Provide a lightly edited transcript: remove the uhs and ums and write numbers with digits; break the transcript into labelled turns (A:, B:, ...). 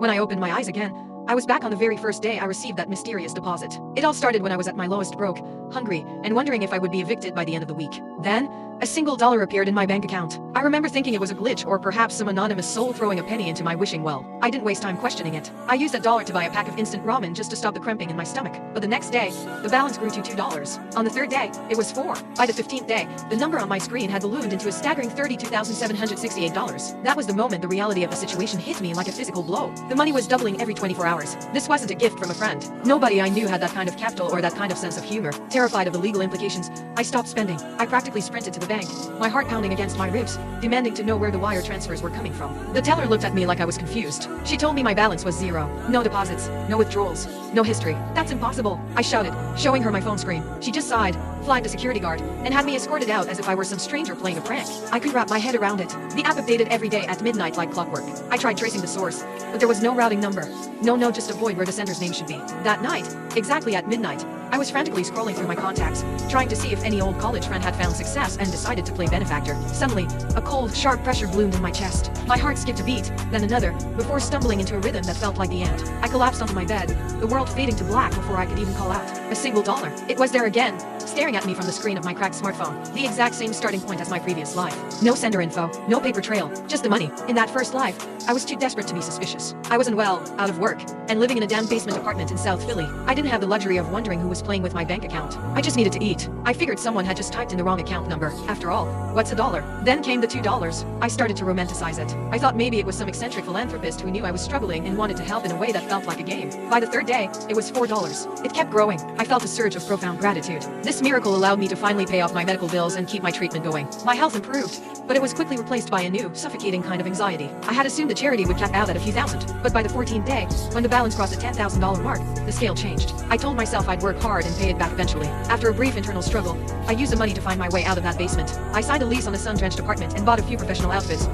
A: When I opened my eyes again, I was back on the very first day I received that mysterious deposit. It all started when I was at my lowest, broke, hungry, and wondering if I would be evicted by the end of the week. Then, a single dollar appeared in my bank account. I remember thinking it was a glitch or perhaps some anonymous soul throwing a penny into my wishing well. I didn't waste time questioning it. I used that dollar to buy a pack of instant ramen just to stop the cramping in my stomach. But the next day, the balance grew to $2. On the third day, it was $4. By the 15th day, the number on my screen had ballooned into a staggering $32,768. That was the moment the reality of the situation hit me like a physical blow. The money was doubling every 24 hours. This wasn't a gift from a friend. Nobody I knew had that kind of capital or that kind of sense of humor. Terrified of the legal implications, I stopped spending. I practically sprinted to the bank, my heart pounding against my ribs, demanding to know where the wire transfers were coming from. The teller looked at me like I was confused. She told me my balance was zero. No deposits, no withdrawals, no history. That's impossible, I shouted, showing her my phone screen. She just sighed, flagged a security guard, and had me escorted out as if I were some stranger playing a prank. I could wrap my head around it. The app updated every day at midnight like clockwork. I tried tracing the source, but there was no routing number. No, just avoid where the sender's name should be. That night, exactly at midnight, I was frantically scrolling through my contacts, trying to see if any old college friend had found success and decided to play benefactor. Suddenly, a cold, sharp pressure bloomed in my chest. My heart skipped a beat, then another, before stumbling into a rhythm that felt like the end. I collapsed onto my bed, the world fading to black before I could even call out. A single dollar. It was there again, staring at me from the screen of my cracked smartphone. The exact same starting point as my previous life. No sender info, no paper trail, just the money. In that first life, I was too desperate to be suspicious. I was unwell, out of work, and living in a damn basement apartment in South Philly. I didn't have the luxury of wondering who was playing with my bank account. I just needed to eat. I figured someone had just typed in the wrong account number. After all, what's a dollar? Then came the $2. I started to romanticize it. I thought maybe it was some eccentric philanthropist who knew I was struggling and wanted to help in a way that felt like a game. By the third day, it was $4. It kept growing. I felt a surge of profound gratitude. This miracle allowed me to finally pay off my medical bills and keep my treatment going. My health improved, but it was quickly replaced by a new, suffocating kind of anxiety. I had assumed the charity would cap out at a few thousand, but by the 14th day, when the balance crossed the $10,000 mark, the scale changed. I told myself I'd work hard and pay it back eventually. After a brief internal struggle, I used the money to find my way out of that basement. I signed a lease on a sun-drenched apartment and bought a few professional outfits.